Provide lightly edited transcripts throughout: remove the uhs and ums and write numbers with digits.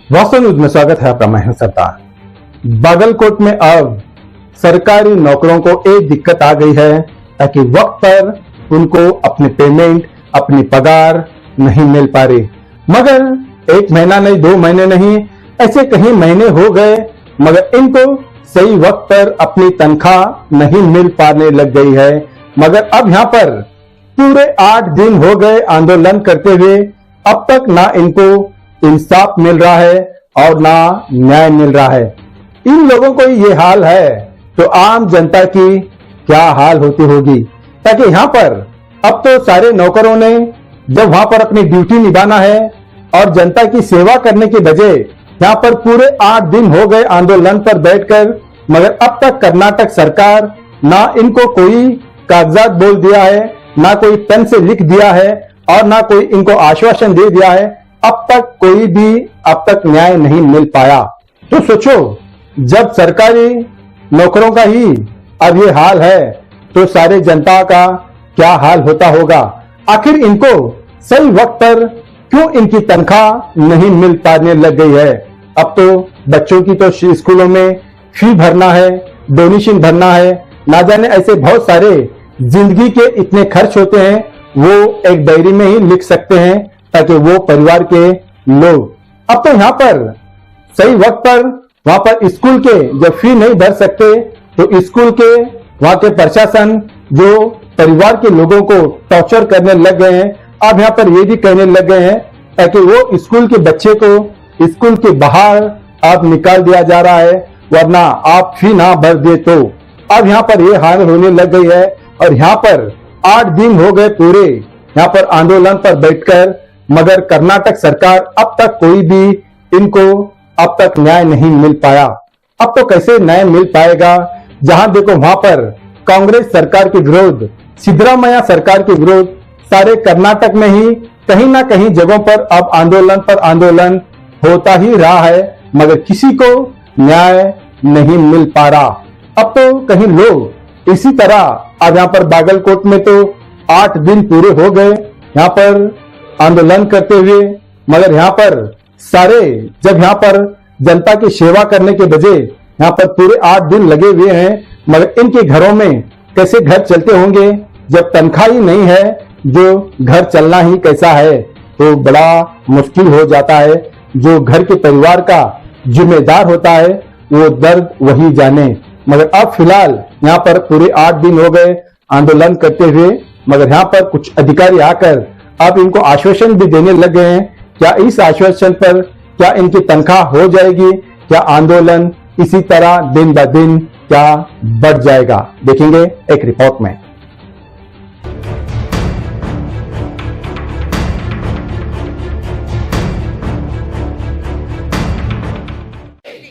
वास्तव न्यूज में स्वागत है आपका। मैं हूं सरदार। बागलकोट में अब सरकारी नौकरों को एक दिक्कत आ गई है ताकि वक्त पर उनको अपने पेमेंट, अपनी पगार नहीं मिल पा रही। मगर एक महीना नहीं, 2 महीने नहीं, ऐसे कहीं महीने हो गए मगर इनको सही वक्त पर अपनी तनख्वाह नहीं मिल पाने लग गई है। मगर अब यहाँ पर पूरे 8 दिन हो गए आंदोलन करते हुए, अब तक ना इनको इंसाफ मिल रहा है और ना न्याय मिल रहा है। इन लोगों को ये हाल है तो आम जनता की क्या हाल होती होगी। ताकि यहाँ पर अब तो सारे नौकरों ने जब वहां पर अपनी ड्यूटी निभाना है और जनता की सेवा करने की बजाय यहाँ पर पूरे 8 दिन हो गए आंदोलन पर बैठकर, मगर अब तक कर्नाटक सरकार ना इनको कोई कागजात बोल दिया है, ना कोई पेन से लिख दिया है और ना कोई इनको आश्वासन दे दिया है। अब तक कोई भी अब तक न्याय नहीं मिल पाया। तो सोचो, जब सरकारी नौकरों का ही अब ये हाल है तो सारे जनता का क्या हाल होता होगा। आखिर इनको सही वक्त पर क्यों इनकी तनख्वाह नहीं मिल पाने लग गई है। अब तो बच्चों की तो स्कूलों में फी भरना है, डोनेशन भरना है, ना जाने ऐसे बहुत सारे जिंदगी के इतने खर्च होते हैं, वो एक डायरी में ही लिख सकते हैं ताकि वो परिवार के लोग अब तो यहाँ पर सही वक्त पर वहां पर स्कूल के जब फी नहीं भर सकते तो स्कूल के वहां के प्रशासन जो परिवार के लोगों को टॉर्चर करने लग गए हैं। अब यहाँ पर ये भी कहने लग गए हैं ताकि वो स्कूल के बच्चे को स्कूल के बाहर अब निकाल दिया जा रहा है, वरना आप फी ना भर दे तो। अब यहाँ पर ये हाल होने लग गई है और यहाँ पर 8 दिन हो गए पूरे यहाँ पर आंदोलन पर बैठकर, मगर कर्नाटक सरकार अब तक कोई भी इनको अब तक न्याय नहीं मिल पाया। अब तो कैसे न्याय मिल पाएगा, जहां देखो वहां पर कांग्रेस सरकार के विरोध, सिद्धरामैया सरकार के विरोध सारे कर्नाटक में ही कहीं ना कहीं जगहों पर अब आंदोलन होता ही रहा है, मगर किसी को न्याय नहीं मिल पा रहा। अब तो कहीं लोग इसी तरह अब यहाँ पर बागलकोट में तो 8 दिन पूरे हो गए यहाँ पर आंदोलन करते हुए, मगर यहाँ पर सारे जब यहाँ पर जनता की सेवा करने के बजाय यहाँ पर पूरे 8 दिन लगे हुए हैं, मगर इनके घरों में कैसे घर चलते होंगे जब तनख्वाह ही नहीं है, जो घर चलना ही कैसा है तो बड़ा मुश्किल हो जाता है। जो घर के परिवार का जिम्मेदार होता है वो दर्द वही जाने। मगर अब फिलहाल यहाँ पर पूरे 8 दिन हो गए आंदोलन करते हुए, मगर यहाँ पर कुछ अधिकारी आकर अब इनको आश्वासन भी देने लग गए हैं। क्या इस आश्वासन पर क्या इनकी तनख्वाह हो जाएगी, क्या आंदोलन इसी तरह दिन ब दिन क्या बढ़ जाएगा, देखेंगे एक रिपोर्ट में।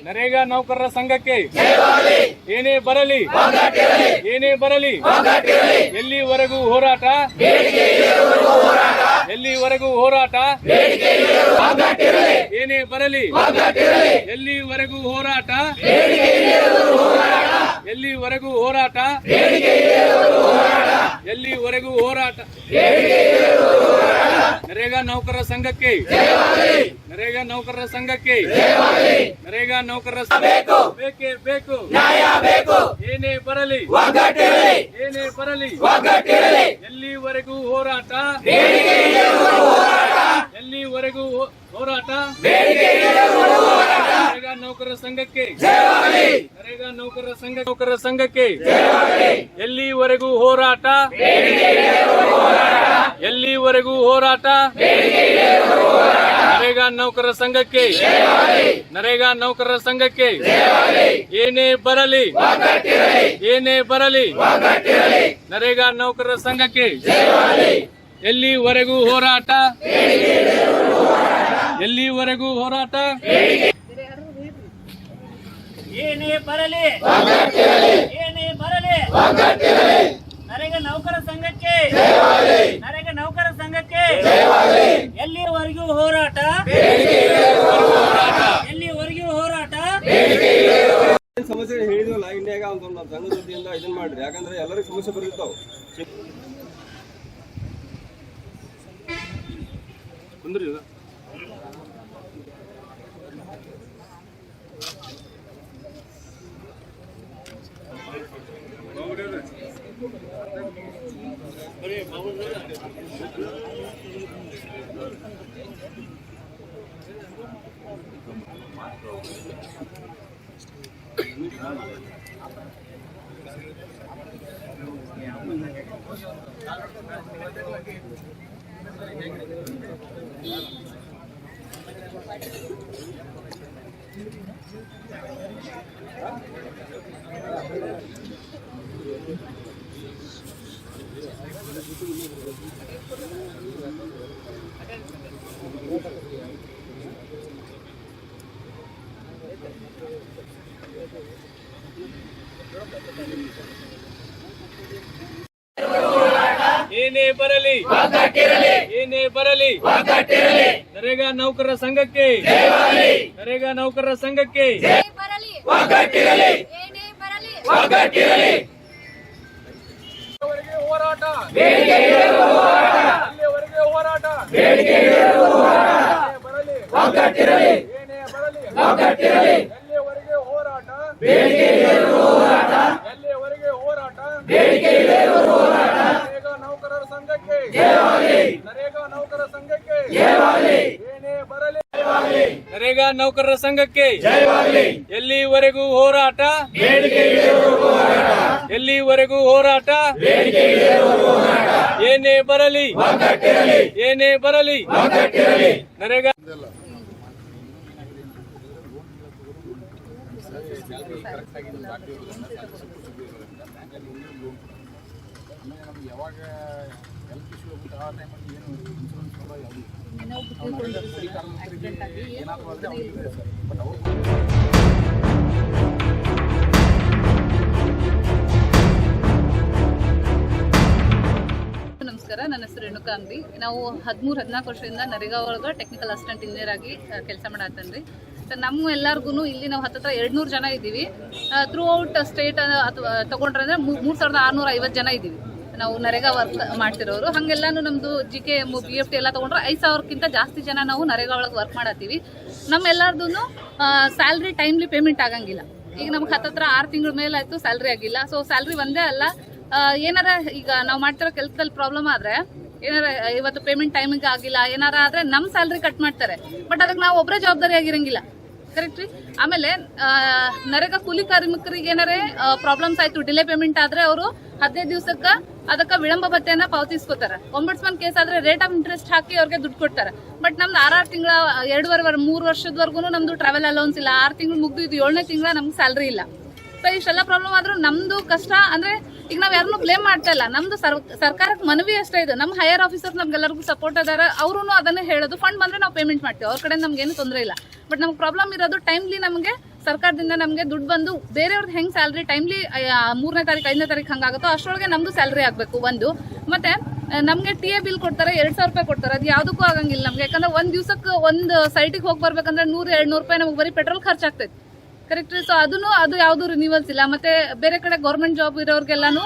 ನರೇಗಾ ನೌಕರರ ಸಂಘಕ್ಕೆ ಏನೇ ಬರಲಿ ಎಲ್ಲಿವರೆಗೂ ಹೋರಾಟ ಏನೇ ಬರಲಿ ಎಲ್ಲಿವರೆಗೂ ಹೋರಾಟ ನರೇಗಾ ನೌಕರರ ಸಂಘಕ್ಕೆ ನರೇಗಾ ನೌಕರರ ಬೇಕೇ ಬೇಕು, ನ್ಯಾಯ ಬೇಕು, ಏನೇ ಬರಲಿ ಎಲ್ಲಿವರೆಗೂ ಹೋರಾಟ ನರೇಗಾ ನೌಕರರ ಸಂಘಕ್ಕೆ ಎಲ್ಲಿವರೆಗೂ ಹೋರಾಟ ನರೇಗಾ ನೌಕರರ ಸಂಘಕ್ಕೆ ಏನೇ ಬರಲಿ ನರೇಗಾ ನೌಕರರ ಸಂಘಕ್ಕೆ ಎಲ್ಲಿವರೆಗೂ ಹೋರಾಟ ಏನೇ ಬರಲಿ ನರೇಗಾ ನೌಕರ ಸಂಘಕ್ಕೆ ಎಲ್ಲಿವರೆಗೂ ಹೋರಾಟ ಸಮಸ್ಯೆ ಹೇಳಿದ್ವಲ್ಲ ಇಂಡಿಯಾಗ ಅಂತ ಒಂದು ಸಣ್ಣ ದುಡ್ಡಿಂದ ಇದನ್ನ ಮಾಡ್ರಿ, ಯಾಕಂದ್ರೆ ಎಲ್ಲರಿಗೂ ಸಮಸ್ಯೆ ಬರುತ್ತಾವ. ಬಂದ್ರಿ ಏನೇ ಬರಲಿ ಏನೇ ಬರಲಿ ನರೇಗಾ ನೌಕರರ ಸಂಘಕ್ಕೆ ನರೇಗಾ ನೌಕರರ ಸಂಘಕ್ಕೆ ಹೋರಾಟ ಅಲ್ಲಿವರೆಗೆ ಹೋರಾಟ ಬರಲಿ ಏನೇ ಬರಲಿ ಎಲ್ಲಿವರೆಗೆ ಹೋರಾಟ ಎಲ್ಲಿವರೆಗೆ ಹೋರಾಟ ನರೇಗಾ ನೌಕರರ ಸಂಘಕ್ಕೆ ನರೇಗಾ ನೌಕರರ ಸಂಘಕ್ಕೆ ಏನೇ ಬರಲಿ ನರೇಗಾ ನೌಕರರ ಸಂಘಕ್ಕೆ ಎಲ್ಲಿವರೆಗೂ ಹೋರಾಟ ಎಲ್ಲಿವರೆಗೂ ಹೋರಾಟ ಏನೇ ಬರಲಿ ಏನೇ ಬರಲಿ ನರೇಗಾ ಯಾವಾಗ ಹೆಲ್ತ್ ಇಶ್ಯೂ ಆಗುತ್ತೆ ಆ ಟೈಮಲ್ಲಿ ಏನು ಇನ್ಶೂರೆನ್ಸ್ ಕೂಡ ಯಾವುದು ಏನಾದರೂ ಆದರೆ ಅವ್ರಿಗೆ ಸರ್ ಬಟ್ ಅವರು ನಮಸ್ಕಾರ, ನನ್ನ ಹೆಸರು ರೇಣುಕಾ ಅಂಗಡಿ. ನಾವು 13-14 ವರ್ಷದಿಂದ ನರೇಗಾ ಒಳಗೆ ಟೆಕ್ನಿಕಲ್ ಅಸಿಸ್ಟೆಂಟ್ ಇಂಜಿನಿಯರ್ ಆಗಿ ಕೆಲಸ ಮಾಡತ್ತನ್ರಿ. ಸೊ ನಮ್ಮ ಎಲ್ಲರಿಗೂ ಇಲ್ಲಿ ನಾವು ಹತ್ತಿರ 200 ಜನ ಇದ್ದೀವಿ. ಥ್ರೂ ಔಟ್ ಸ್ಟೇಟ್ ಅಥವಾ ತಗೊಂಡ್ರೆ 3650 ಜನ ಇದ್ದೀವಿ ನಾವು ನರೇಗಾ ವರ್ಕ್ ಮಾಡ್ತಿರೋರು. ಹಂಗೆಲ್ಲಾನು ನಮ್ಮದು GK BFT ಎಲ್ಲ ತೊಗೊಂಡ್ರೆ 5000ಕ್ಕಿಂತ ಜಾಸ್ತಿ ಜನ ನಾವು ನರೇಗಾ ಒಳಗೆ ವರ್ಕ್ ಮಾಡತ್ತೀವಿ. ನಮ್ಮೆಲ್ಲರದು ಸ್ಯಾಲ್ರಿ ಟೈಮ್ಲಿ ಪೇಮೆಂಟ್ ಆಗಂಗಿಲ್ಲ. ಈಗ ನಮ್ಗೆ ಹತ್ತಿರ 6 ತಿಂಗಳ ಮೇಲೆ ಆಯಿತು ಸ್ಯಾಲ್ರಿ ಆಗಿಲ್ಲ. ಸೊ ಸ್ಯಾಲ್ರಿ ಒಂದೇ ಅಲ್ಲ, ಏನಾರ ಈಗ ನಾವು ಮಾಡ್ತಿರೋ ಕೆಲಸದಲ್ಲಿ ಪ್ರಾಬ್ಲಮ್ ಆದರೆ ಏನಾರ ಇವತ್ತು ಪೇಮೆಂಟ್ ಟೈಮಿಗೆ ಆಗಿಲ್ಲ ಏನಾರ ಆದರೆ ನಮ್ಮ ಸ್ಯಾಲ್ರಿ ಕಟ್ ಮಾಡ್ತಾರೆ. ಬಟ್ ಅದಕ್ಕೆ ನಾವು ಒಬ್ಬರೇ ಜವಾಬ್ದಾರಿ ಆಗಿರಂಗಿಲ್ಲ. ಕರೆಕ್ಟ್ ರೀ. ಆಮೇಲೆ ನರೇಗಾ ಕೂಲಿ ಕಾರ್ಮಿಕರಿಗೆ ಏನಾರೇ ಪ್ರಾಬ್ಲಮ್ಸ್ ಆಯಿತು, ಡಿಲೇ ಪೇಮೆಂಟ್ ಆದರೆ ಅವರು 15 ದಿವಸಕ್ಕೆ ಅದಕ್ಕೆ ವಿಳಂಬ ಭತ್ಯೆನ ಪಾವತಿಸ್ಕೋತಾರೆ. ಒಂಬಡ್ಸ್ಮನ್ ಕೇಸ್ ಆದರೆ ರೇಟ್ ಆಫ್ ಇಂಟ್ರೆಸ್ಟ್ ಹಾಕಿ ಅವ್ರಿಗೆ ದುಡ್ಡು ಕೊಡ್ತಾರೆ. ಬಟ್ ನಮ್ದು 6 ತಿಂಗಳ 2.5-3 ವರ್ಷದವರೆಗೂ ನಮ್ದು ಟ್ರಾವೆಲ್ ಅಲೌನ್ಸ್ ಇಲ್ಲ. 6 ತಿಂಗಳು ಮುಗಿದು ಇದು 7ನೇ ತಿಂಗಳ ನಮ್ಗೆ ಸ್ಯಾಲ್ರಿ ಇಲ್ಲ. ಸೊ ಇಷ್ಟೆಲ್ಲ ಪ್ರಾಬ್ಲಮ್ ಆದ್ರೂ ನಮ್ದು ಕಷ್ಟ ಅಂದ್ರೆ ಈಗ ನಾವ್ ಯಾರನ್ನೂ ಬ್ಲೇಮ್ ಮಾಡ್ತಾ ಇಲ್ಲ. ನಮ್ದು ಸರ್ಕಾರಕ್ಕೆ ಮನವಿ ಅಷ್ಟೇ ಇದು. ನಮ್ಮ ಹೈಯರ್ ಆಫೀಸರ್ಸ್ ನಮ್ಗೆಲ್ಲರಿಗೂ ಸಪೋರ್ಟ್ ಅದಾರ. ಅವರು ಅದನ್ನೇ ಹೇಳೋದು, ಫಂಡ್ ಬಂದ್ರೆ ನಾವು ಪೇಮೆಂಟ್ ಮಾಡ್ತೀವಿ, ಅವ್ರ ಕಡೆ ನಮ್ಗೇನು ತೊಂದರೆ ಇಲ್ಲ. ಬಟ್ ನಮ್ಗೆ ಪ್ರಾಬ್ಲಮ್ ಇರೋದು ಟೈಮ್ಲಿ ನಮಗೆ ಸರ್ಕಾರದಿಂದ ನಮಗೆ ದುಡ್ಡು ಬಂದು ಬೇರೆಯವ್ರದ್ದು ಹೆಂಗೆ ಸ್ಯಾಲ್ರಿ ಟೈಮ್ಲಿ 3ನೇ ತಾರೀಕು 5ನೇ ತಾರೀಕು ಹಂಗಾಗುತ್ತೋ ಅಷ್ಟರೊಳಗೆ ನಮ್ದು ಸ್ಯಾಲ್ರಿ ಆಗಬೇಕು. ಒಂದು ಮತ್ತೆ ನಮಗೆ TA ಬಿಲ್ ಕೊಡ್ತಾರೆ, 2000 ರೂಪಾಯಿ ಕೊಡ್ತಾರೆ. ಅದು ಯಾವುದಕ್ಕೂ ಆಗಂಗಿಲ್ಲ ನಮ್ಗೆ. ಯಾಕಂದ್ರೆ ಒಂದು ದಿವಸಕ್ಕೆ ಒಂದು ಸೈಟಿಗೆ ಹೋಗಿ ಬರ್ಬೇಕಂದ್ರೆ 100-200 ರೂಪಾಯಿ ನಮಗೆ ಬರೀ ಪೆಟ್ರೋಲ್ ಖರ್ಚಾಗ್ತೈತೆ. ಕರೆಕ್ಟ್. ಸೊ ಅದು ಯಾವುದು ರಿನ್ಯೂವಲ್ಸ್ ಇಲ್ಲ. ಮತ್ತೆ ಬೇರೆ ಕಡೆ ಗೌರ್ಮೆಂಟ್ ಜಾಬ್ ಇರೋರಿಗೆಲ್ಲಾನು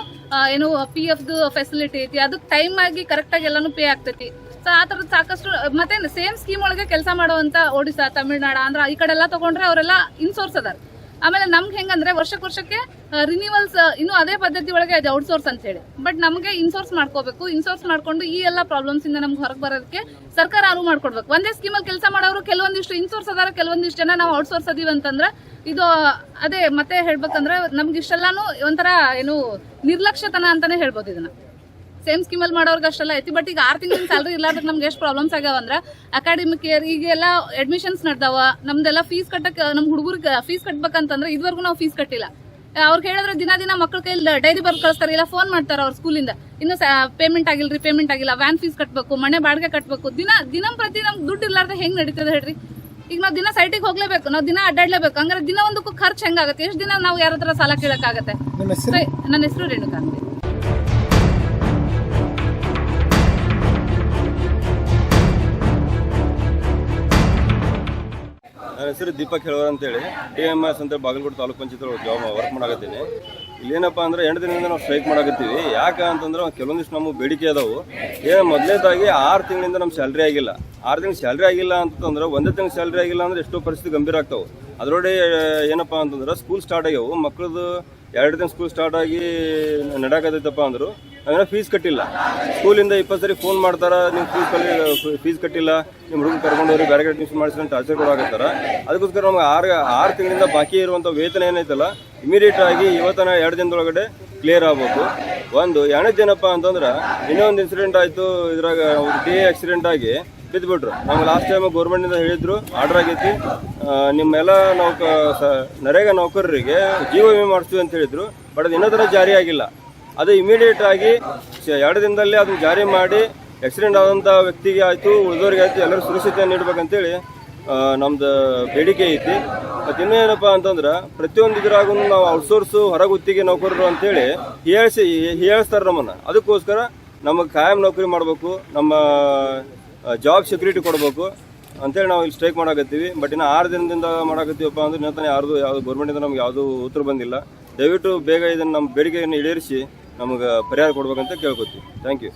ಏನು PFದು ಫೆಸಿಲಿಟಿ ಐತಿ, ಅದಕ್ಕೆ ಟೈಮ್ ಆಗಿ ಕರೆಕ್ಟಾಗಿ ಎಲ್ಲಾನು ಪೇ ಆಗ್ತೈತಿ. ಸೊ ಆ ಥರದ್ದು ಸಾಕಷ್ಟು. ಮತ್ತೆ ಸೇಮ್ ಸ್ಕೀಮ್ ಒಳಗೆ ಕೆಲಸ ಮಾಡುವಂಥ ಒಡಿಶಾ, ತಮಿಳ್ನಾಡು, ಆಂಧ್ರ ಈ ಕಡೆ ಎಲ್ಲ ತಗೊಂಡ್ರೆ ಅವರೆಲ್ಲ ಇನ್ಸೋರ್ಸ್ ಅದಾರ. ಆಮೇಲೆ ನಮ್ಗೆ ಹೆಂಗಂದ್ರೆ ವರ್ಷಕ್ಕೆ ರಿನ್ಯೂವಲ್ಸ್ ಇನ್ನೂ ಅದೇ ಪದ್ಧತಿ ಒಳಗೆ ಇದೆ, ಔಟ್ಸೋರ್ಸ್ ಅಂತ ಹೇಳಿ. ಬಟ್ ನಮಗೆ ಇನ್ಸೋರ್ಸ್ ಮಾಡ್ಕೋಬೇಕು. ಇನ್ಸೋರ್ಸ್ ಮಾಡ್ಕೊಂಡು ಈ ಎಲ್ಲ ಪ್ರಾಬ್ಲಮ್ಸ್ ಇಂದ ನಮ್ಗೆ ಹೊರಗೆ ಬರೋದಕ್ಕೆ ಸರ್ಕಾರ ಅನುವು ಮಾಡ್ಕೊಡ್ಬೇಕು. ಒಂದೇ ಸ್ಕೀಮಲ್ಲಿ ಕೆಲಸ ಮಾಡೋರು ಕೆಲವೊಂದಿಷ್ಟು ಇನ್ಸೋರ್ಸ್ ಅದಾರ, ಕೆಲವೊಂದಿಷ್ಟು ಜನ ನಾವು ಔಟ್ಸೋರ್ಸ್ ಅದೀವಿ ಅಂತಂದ್ರೆ ಇದು ಅದೇ ಮತ್ತೆ ಹೇಳ್ಬೇಕಂದ್ರೆ ನಮ್ಗೆ ಇಷ್ಟೆಲ್ಲಾನು ಒಂಥರ ಏನು ನಿರ್ಲಕ್ಷ್ಯತನ ಅಂತಾನೆ ಹೇಳ್ಬೋದು ಇದನ್ನ. ಸೇಮ್ ಸ್ಕೀಮಲ್ಲಿ ಮಾಡೋರ್ಗೆ ಅಷ್ಟೆಲ್ಲ ಐತಿ. ಬಟ್ ಈಗ 6 ತಿಂಗಳ ಸ್ಯಾಲ್ರಿ ಇಲ್ಲಾರ್ದಕ್ಕೆ ನಮ್ಗೆ ಎಷ್ಟು ಪ್ರಾಬ್ಲಮ್ಸ್ ಆಗ್ಯಾವ ಅಂದ್ರೆ ಅಕಾಡೆಮಿಕ್ ಇಯರ್ ಈಗೆಲ್ಲ ಅಡ್ಮಿಷನ್ಸ್ ನಡೆದಾವ. ನಮ್ದೆಲ್ಲ ಫೀಸ್ ಕಟ್ಟಕ್ಕೆ ನಮ್ಮ ಹುಡುಗರಿಗೆ ಫೀಸ್ ಕಟ್ಬೇಕಂತಂದ್ರೆ ಇದುವರೆಗೂ ನಾವು ಫೀಸ್ ಕಟ್ಟಿಲ್ಲ. ಅವ್ರಿಗೆ ಹೇಳಿದ್ರೆ ದಿನ ಮಕ್ಕಳ ಕೈಲಿ ಡೈರಿ ಬರ್ದು ಕಳಿಸ್ತಾರೆ, ಇಲ್ಲ ಫೋನ್ ಮಾಡ್ತಾರೆ ಅವ್ರ ಸ್ಕೂಲಿಂದ, ಇನ್ನು ಪೇಮೆಂಟ್ ಆಗಿಲ್ಲ, ವ್ಯಾನ್ ಫೀಸ್ ಕಟ್ಟಬೇಕು, ಮನೆ ಬಾಡಿಗೆ ಕಟ್ಟಬೇಕು. ದಿನಂಪ್ರತಿ ನಮ್ಗೆ ದುಡ್ಡು ಇರ್ಲಾರ್ದೆ ಹೆಂಗ್ ನಡೀತದೆ ಹೇಳ್ರಿ. ಈಗ ನಾವು ದಿನ ಸೈಟಿಗೆ ಹೋಗ್ಲೇಬೇಕು, ನಾವು ದಿನ ಅಡ್ಡಾಡ್ಲೇಬೇಕು. ಹಂಗಾರೆ ದಿನ ಒಂದಕ್ಕೂ ಖರ್ಚು ಹೆಂಗಾಗುತ್ತೆ? ಎಷ್ಟು ದಿನ ನಾವು ಯಾರ ಹತ್ರ ಸಾಲ ಕೇಳಕ್ಕಾಗತ್ತೆ? ನನ್ನ ಹೆಸರು ರೇಣುಕಾ ಅಂತ. ನನ್ನ ಹೆಸರು ದೀಪಕ್ ಹೇಳೋರು ಅಂತೇಳಿ TMS ಅಂತ ಬಾಗಲಕೋಟೆ ತಾಲೂಕು ಪಂಚಾಯತ್ ಜಾಬ್ ವರ್ಕ್ ಮಾಡಾಕತ್ತೀನಿ. ಇಲ್ಲೇನಪ್ಪ ಅಂದ್ರೆ 8 ದಿನದಿಂದ ನಾವು ಸ್ಟ್ರೈಕ್ ಮಾಡಾಕತ್ತೀವಿ. ಯಾಕೆ ಅಂತಂದ್ರೆ ಕೆಲವೊಂದಿಷ್ಟು ನಮ್ಮ ಬೇಡಿಕೆ ಅದಾವು. ಮೊದಲನೇದಾಗಿ 6 ತಿಂಗಳಿಂದ ನಮ್ಮ ಸ್ಯಾಲ್ರಿ ಆಗಿಲ್ಲ. 6 ತಿಂಗಳು ಸ್ಯಾಲ್ರಿ ಆಗಿಲ್ಲ ಅಂತಂದ್ರೆ 1 ತಿಂಗಳು ಸ್ಯಾಲ್ರಿ ಆಗಿಲ್ಲ ಅಂದ್ರೆ ಎಷ್ಟೋ ಪರಿಸ್ಥಿತಿ ಗಂಭೀರ ಆಗ್ತಾವೆ. ಅದರೊಳಗೆ ಏನಪ್ಪ ಅಂತಂದ್ರೆ ಸ್ಕೂಲ್ ಸ್ಟಾರ್ಟ್ ಆಗ್ಯಾವು, ಮಕ್ಕಳದು 2 ದಿನ ಸ್ಕೂಲ್ ಸ್ಟಾರ್ಟ್ ಆಗಿ ನಡಾಕತ್ತೈತಪ್ಪ ಅಂದರು ನಾವೇನೋ ಫೀಸ್ ಕಟ್ಟಿಲ್ಲ. ಸ್ಕೂಲಿಂದ 20 ಸರಿ ಫೋನ್ ಮಾಡ್ತಾರೆ, ನೀವು ಫೀಸ್ ಕಟ್ಟಿಲ್ಲ, ನಿಮ್ಮ ಹುಡುಗ ಕರ್ಕೊಂಡವ್ರಿ ಬೇರೆ ಕಡೆ ಅಡ್ಮಿಷನ್ ಮಾಡಿಸಿ ಟಾರ್ಚರ್ ಕೊಡಾಕತ್ತಾರ. ಅದಕ್ಕೋಸ್ಕರ ನಮ್ಗೆ 6 ತಿಂಗಳಿಂದ ಬಾಕಿ ಇರುವಂಥ ವೇತನ ಏನೈತಲ್ಲ ಇಮಿಡಿಯೇಟ್ ಆಗಿ ಇವತ್ತನ 2 ದಿನದೊಳಗಡೆ ಕ್ಲಿಯರ್ ಆಗ್ಬೇಕು. ಒಂದು 2ನೇದು ಏನಪ್ಪ ಅಂತಂದ್ರೆ ಇನ್ನೊಂದು ಇನ್ಸಿಡೆಂಟ್ ಆಯಿತು. ಇದ್ರಾಗ ಟಿ ಆಕ್ಸಿಡೆಂಟ್ ಆಗಿ ಬಿದ್ದುಬಿಟ್ರು. ನಮ್ಗೆ ಲಾಸ್ಟ್ ಟೈಮ್ ಗೌರ್ಮೆಂಟಿಂದ ಹೇಳಿದ್ರು ಆರ್ಡರ್ ಆಗೈತಿ, ನಿಮ್ಮೆಲ್ಲ ನರೇಗಾ ನೌಕರರಿಗೆ ಜೀವ ವಿಮೆ ಮಾಡಿಸ್ತೀವಿ ಅಂತ ಹೇಳಿದ್ರು. ಬಟ್ ಅದು ಇನ್ನೂ ಥರ ಜಾರಿ ಆಗಿಲ್ಲ. ಅದು ಇಮಿಡಿಯೇಟ್ ಆಗಿ 2 ದಿನದಲ್ಲಿ ಅದನ್ನು ಜಾರಿ ಮಾಡಿ ಆಕ್ಸಿಡೆಂಟ್ ಆದಂಥ ವ್ಯಕ್ತಿಗೆ ಆಯಿತು, ಉಳಿದವ್ರಿಗೆ ಆಯಿತು, ಎಲ್ಲರೂ ಸುರಕ್ಷತೆ ನೀಡಬೇಕಂತೇಳಿ ನಮ್ದು ಬೇಡಿಕೆ ಐತಿ. ಮತ್ತು ಇನ್ನೂ ಏನಪ್ಪ ಅಂತಂದ್ರೆ ಪ್ರತಿಯೊಂದು ಇದ್ರಾಗೂ ನಾವು ಔಟ್ಸೋರ್ಸು ಹೊರ ಗುತ್ತಿಗೆ ನೌಕರರು ಅಂತೇಳಿ ಹೀಯಾಳಿಸ್ತಾರೆ ನಮ್ಮನ್ನು. ಅದಕ್ಕೋಸ್ಕರ ನಮಗೆ ಕಾಯಂ ನೌಕರಿ ಮಾಡಬೇಕು, ನಮ್ಮ ಜಾಬ್ ಸೆಕ್ಯೂರಿಟಿ ಕೊಡಬೇಕು ಅಂತೇಳಿ ನಾವು ಇಲ್ಲಿ ಸ್ಟ್ರೈಕ್ ಮಾಡಾಕತ್ತೀವಿ. ಬಟ್ ಇನ್ನು 6 ದಿನದಿಂದ ಮಾಡಾಕತ್ತೀವಪ್ಪ ಅಂದ್ರೆ ಇನ್ನೂ ತಾನೇ ಯಾವುದು ಗೌರ್ಮೆಂಟಿಂದ ನಮ್ಗೆ ಯಾವುದೂ ಉತ್ತರ ಬಂದಿಲ್ಲ. ದಯವಿಟ್ಟು ಬೇಗ ಇದನ್ನು ನಮ್ಮ ಬೇಡಿಕೆಯನ್ನು ಈಡೇರಿಸಿ ನಮಗೆ ಪರಿಹಾರ ಕೊಡ್ಬೇಕಂತ ಕೇಳ್ಕೊತೀವಿ. Thank you.